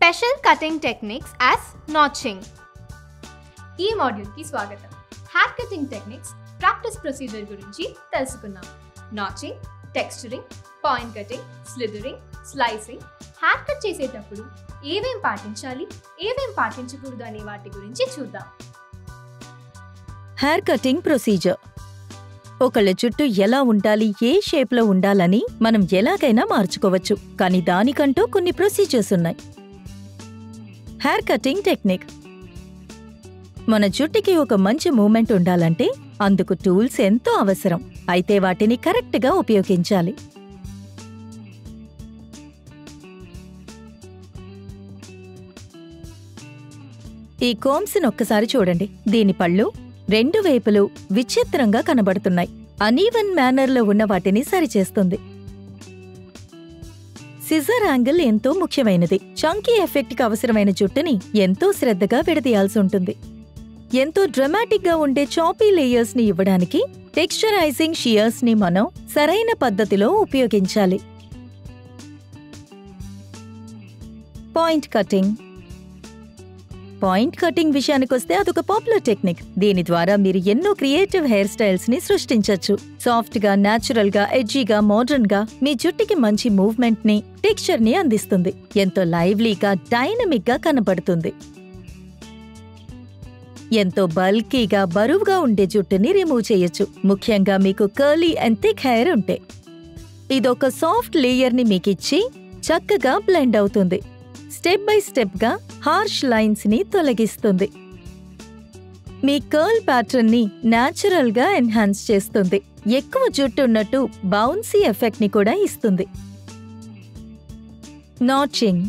Special cutting techniques as notching. ఈ మాడ్యూల్కి స్వాగతం. Hair cutting techniques practice procedure గురించి తెలుసుకున్నాం. Notching, texturing, point cutting, slithering, slicing. Hair cut చేసేటప్పుడు ఏమేం పాటించాలి, ఏమేం పాటించకూడదు అనే వాటి గురించి చూద్దాం. Hair cutting procedure. ఒకళ్ళ జుట్టు ఎలా ఉండాలి, ఏ షేప్లో ఉండాలని మనం ఎలాగైనా మార్చుకోవచ్చు. కానీ దానికంటూ కొన్ని ప్రొసీజర్స్ ఉన్నాయి. Hair cutting technique. మన జుట్టుకి ఒక మంచి మూమెంట్ ఉండాలంటే అందుకు టూల్స్ ఎంతో అవసరం. అయితే వాటిని కరెక్ట్గా ఉపయోగించాలి. ఈ కోమ్స్ని ఒక్కసారి చూడండి. దీని పళ్ళు రెండు వైపులు విచిత్రంగా కనబడుతున్నాయి. అనీవెన్ మేనర్లో ఉన్న వాటిని సరిచేస్తుంది. సిజర్ యాంగిల్ ఎంతో ముఖ్యమైనది. చంకీ ఎఫెక్ట్కి అవసరమైన జుట్టుని ఎంతో శ్రద్ధగా విడదీయాల్సి ఉంటుంది. ఎంతో డ్రమాటిక్గా ఉండే చాపీ లేయర్స్ని ఇవ్వడానికి టెక్స్చరైజింగ్ షియర్స్ని మనం సరైన పద్ధతిలో ఉపయోగించాలి. Point cutting. పాయింట్ కటింగ్ విషయానికొస్తే అదొక పాపులర్ టెక్నిక్. దీని ద్వారా మీరు ఎన్నో క్రియేటివ్ హెయిర్ స్టైల్స్ ని సృష్టించొచ్చు. సాఫ్ట్ గా, న్యాచురల్ గా, ఎడ్జీగా, మోడర్న్ గా మీ జుట్టుకి మంచి మూవ్మెంట్ ని, టెక్స్చర్ ని అందిస్తుంది. ఎంతో లైవ్లీగా, డైనమిక్ గా కనబడుతుంది. ఎంతో బల్కీగా, బరువుగా ఉండే జుట్టుని రిమూవ్ చేయొచ్చు. ముఖ్యంగా మీకు కర్లీ అండ్ థిక్ హెయిర్ ఉంటే. ఇదొక సాఫ్ట్ లేయర్ ని మీకిచ్చి చక్కగా బ్లెండ్ అవుతుంది. స్టెప్ బై స్టెప్ గా హార్ష్ లైన్స్ ని తొలగిస్తుంది. మీ కర్ల్ ప్యాటర్న్ ని న్యాచురల్ గా ఎన్హాన్స్ చేస్తుంది. ఎక్కువ జుట్టు ఉన్నట్టు బౌన్సీ ఎఫెక్ట్ ని కూడా ఇస్తుంది. నాచింగ్.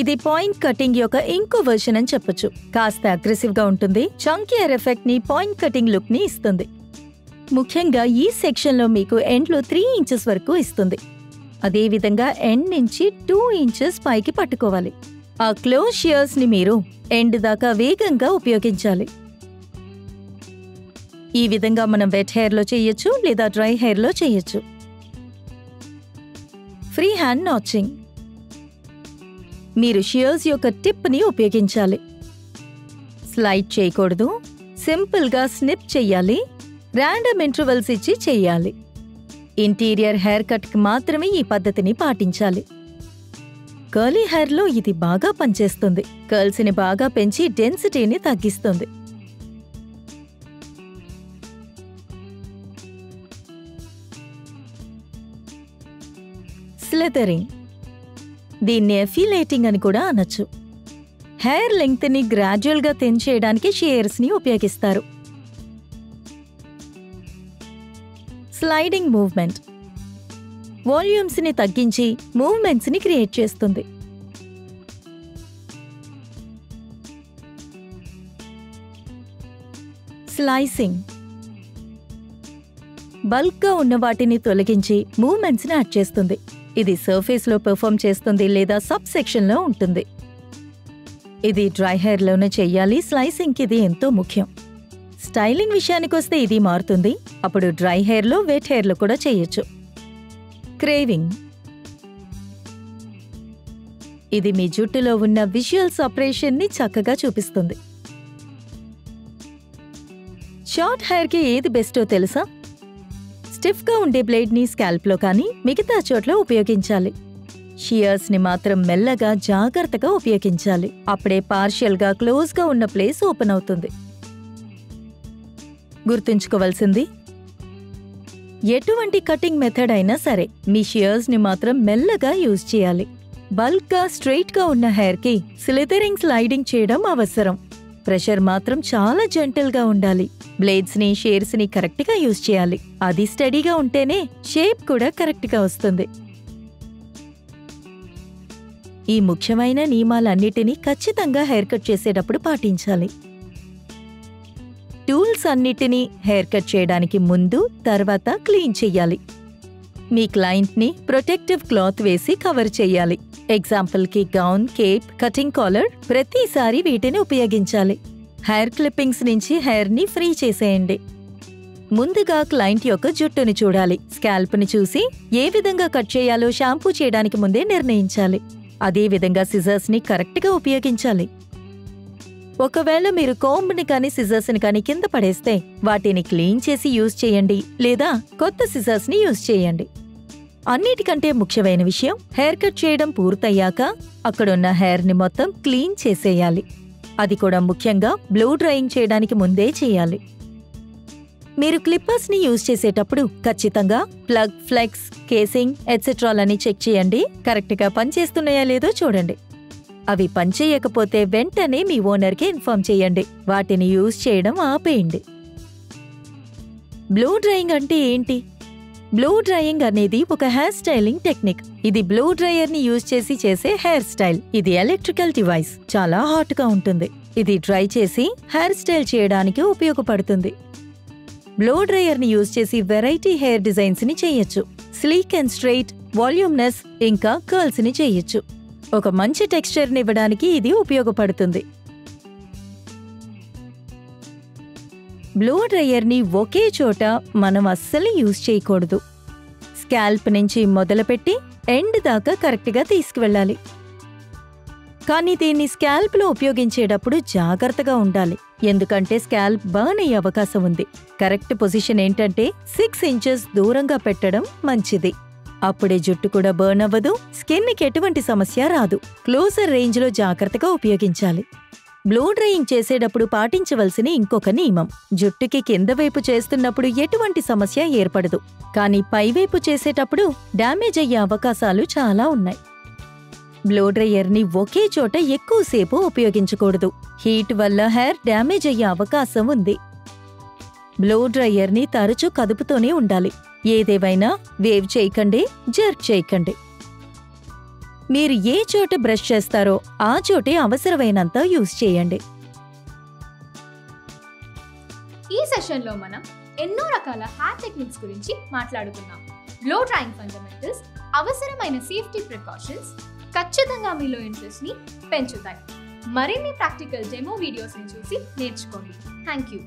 ఇది పాయింట్ కటింగ్ యొక్క ఇంకో వెర్షన్ అని చెప్పొచ్చు. కాస్త అగ్రెసివ్ గా ఉంటుంది. చంకీ హెయిర్ ఎఫెక్ట్ ని, పాయింట్ కటింగ్ లుక్ ని ఇస్తుంది. ముఖ్యంగా ఈ సెక్షన్ లో మీకు ఎండ్లో 3 ఇంచెస్ వరకు ఇస్తుంది. అదేవిధంగా ఎండ్ నుంచి 2 ఇంచెస్ పైకి పట్టుకోవాలి. ఆ క్లోజ్ షియర్స్ ని మీరు ఎండ్ దాకా వేగంగా ఉపయోగించాలి. ఈ విధంగా మనం వెట్ హెయిర్ లో చేయొచ్చు, లేదా డ్రై హెయిర్ లో చేయొచ్చు. Free hand notching. మీరు షియర్స్ యొక్క టిప్ ని ఉపయోగించాలి. స్లైడ్ చేయకూడదు. సింపుల్ గా స్నిప్ చెయ్యాలి. ర్యాండమ్ ఇంటర్వెల్స్ ఇచ్చి చెయ్యాలి. ఇంటీరియర్ హెయిర్ కట్ కి మాత్రమే ఈ పద్ధతిని పాటించాలి. కర్లీ హెయిర్ లో ఇది బాగా పనిచేస్తుంది. కర్ల్స్ ని బాగా పెంచి డెన్సిటీని తగ్గిస్తుంది. స్లిదరింగ్. దీన్ని ఎఫిలేటింగ్ అని కూడా అనొచ్చు. హెయిర్ లెంగ్త్ ని గ్రాడ్యువల్ గా థిన్ చేయడానికి షియర్స్ ని ఉపయోగిస్తారు. Sliding movement. వాల్యూమ్స్ ని తగ్గించి మూవ్మెంట్స్ ని క్రియేట్ చేస్తుంది. స్లైసింగ్. బల్క్ గా ఉన్న వాటిని తొలగించి మూవ్మెంట్స్ ని యాడ్ చేస్తుంది. ఇది సర్ఫేస్ లో పెర్ఫార్మ్ చేస్తుంది, లేదా సబ్ సెక్షన్ లో ఉంటుంది. ఇది డ్రై హెయిర్ లోనే చెయ్యాలి. స్లైసింగ్ కి ఇది ఎంతో ముఖ్యం. స్టైలింగ్ విషయానికొస్తే ఇది మారుతుంది. అప్పుడు డ్రై హెయిర్లో, వెట్ హెయిర్లో కూడా చేయొచ్చు. క్రేవింగ్. ఇది మీ జుట్టులో ఉన్న విజువల్ సపరేషన్ ని చక్కగా చూపిస్తుంది. షార్ట్ హెయిర్ కి ఏది బెస్టో తెలుసా? స్టిఫ్ గా ఉండే బ్లేడ్ ని స్కాల్ప్ లో కానీ మిగతా చోట్ల ఉపయోగించాలి. షియర్స్ ని మాత్రం మెల్లగా, జాగ్రత్తగా ఉపయోగించాలి. అప్పుడే పార్షియల్ గా, క్లోజ్ గా ఉన్న ప్లేస్ ఓపెన్ అవుతుంది. గుర్తుంచుకోవాల్సింది, ఎటువంటి కటింగ్ మెథడ్ అయినా సరే మీ షియర్స్ ని మాత్రం మెల్లగా యూజ్ చేయాలి. బల్క్ గా, స్ట్రెయిట్ గా ఉన్న హెయిర్ కి స్లిదరింగ్, స్లైడింగ్ చేయడం అవసరం. ప్రెషర్ మాత్రం చాలా జెంటల్ గా ఉండాలి. బ్లేడ్స్ ని, షేర్స్ ని కరెక్ట్ గా యూజ్ చేయాలి. అది స్టడీగా ఉంటేనే షేప్ కూడా కరెక్ట్ గా వస్తుంది. ఈ ముఖ్యమైన నియమాలన్నిటినీ ఖచ్చితంగా హెయిర్ కట్ చేసేటప్పుడు పాటించాలి. టూల్స్ అన్నిటినీ హెయిర్ కట్ చేయడానికి ముందు, తర్వాత క్లీన్ చెయ్యాలి. మీ క్లయింట్ ని ప్రొటెక్టివ్ క్లాత్ వేసి కవర్ చెయ్యాలి. ఎగ్జాంపుల్ కి గౌన్, కేప్, కటింగ్ కాలర్, ప్రతిసారి వీటిని ఉపయోగించాలి. హెయిర్ క్లిప్పింగ్స్ నుంచి హెయిర్ ని ఫ్రీ చేసేయండి. ముందుగా క్లయింట్ యొక్క జుట్టుని చూడాలి. స్కాల్ప్ని చూసి ఏ విధంగా కట్ చేయాలో షాంపూ చేయడానికి ముందే నిర్ణయించాలి. అదే విధంగా సిజర్స్ని కరెక్ట్గా ఉపయోగించాలి. ఒకవేళ మీరు కోంబ్ని కానీ సిజర్స్ని కానీ కింద పడేస్తే వాటిని క్లీన్ చేసి యూజ్ చేయండి, లేదా కొత్త సిజర్స్ని యూజ్ చేయండి. అన్నిటికంటే ముఖ్యమైన విషయం, హెయిర్ కట్ చేయడం పూర్తయ్యాక అక్కడున్న హెయిర్ని మొత్తం క్లీన్ చేసేయాలి. అది కూడా ముఖ్యంగా బ్లో డ్రైయింగ్ చేయడానికి ముందే చేయాలి. మీరు క్లిప్పర్స్ని యూజ్ చేసేటప్పుడు ఖచ్చితంగా ప్లగ్, ఫ్లెక్స్, కేసింగ్ ఎట్సెట్రాలని చెక్ చేయండి. కరెక్ట్గా పనిచేస్తున్నాయా లేదో చూడండి. అవి పనిచేయకపోతే వెంటనే మీ ఓనర్కి ఇన్ఫార్మ్ చేయండి. వాటిని యూజ్ చేయడం ఆపేయండి. బ్లో డ్రైయింగ్ అంటే ఏంటి? బ్లో డ్రైయింగ్ అనేది ఒక హెయిర్ స్టైలింగ్ టెక్నిక్. ఇది బ్లో డ్రైయర్ని యూజ్ చేసి చేసే హెయిర్ స్టైల్. ఇది ఎలక్ట్రికల్ డివైస్, చాలా హాట్గా ఉంటుంది. ఇది డ్రై చేసి హెయిర్ స్టైల్ చేయడానికి ఉపయోగపడుతుంది. బ్లో డ్రైయర్ని యూజ్ చేసి వెరైటీ హెయిర్ డిజైన్స్ని చేయొచ్చు. స్లీక్ అండ్ స్ట్రెయిట్, వాల్యూమ్నెస్, ఇంకా కర్ల్స్ని చేయొచ్చు. ఒక మంచి టెక్స్చర్ని ఇవ్వడానికి ఇది ఉపయోగపడుతుంది. బ్లో డ్రైయర్ని ఒకే చోట మనం అస్సలు యూజ్ చేయకూడదు. స్కాల్ప్ నుంచి మొదలుపెట్టి ఎండ్ దాకా కరెక్ట్గా తీసుకువెళ్ళాలి. కానీ దీన్ని స్కాల్ప్లో ఉపయోగించేటప్పుడు జాగ్రత్తగా ఉండాలి, ఎందుకంటే స్కాల్ప్ బర్న్ అయ్యే అవకాశం ఉంది. కరెక్ట్ పొజిషన్ ఏంటంటే 6 ఇంచెస్ దూరంగా పెట్టడం మంచిది. అప్పుడే జుట్టు కూడా బర్న్ అవ్వదు, స్కిన్కి ఎటువంటి సమస్య రాదు. క్లోజర్ రేంజ్లో జాగ్రత్తగా ఉపయోగించాలి. బ్లో డ్రైయింగ్ చేసేటప్పుడు పాటించవలసిన ఇంకొక నియమం, జుట్టుకి కింద వైపు చేస్తున్నప్పుడు ఎటువంటి సమస్య ఏర్పడదు, కానీ పైవైపు చేసేటప్పుడు డ్యామేజ్ అయ్యే అవకాశాలు చాలా ఉన్నాయి. బ్లో డ్రైయర్ని ఒకే చోట ఎక్కువసేపు ఉపయోగించకూడదు. హీట్ వల్ల హెయిర్ డ్యామేజ్ అయ్యే అవకాశం ఉంది. బ్లో డ్రైయర్ని తరచూ కదుపుతూనే ఉండాలి. ఏదేవైనా వేవ్ చేయకండి, జర్క్ చేయకండి. మీరు ఏ చోట బ్రష్ చేస్తారో ఆ చోటే అవసరమైనంత యూజ్ చేయండి. ఈ సెషన్లో మనం ఎన్నో రకాల హెయిర్ టెక్నిక్స్ గురించి మాట్లాడుకున్నాం. బ్లో డ్రైయింగ్ ఫండమెంటల్స్, అవసరమైన సేఫ్టీ ప్రికాషన్స్ ఖచ్చితంగా మీలో ఇంట్రెస్ట్ని పెంచుతాయి. మరిన్ని ప్రాక్టికల్ డెమో వీడియోస్ని చూసి నేర్చుకోండి. Thank you.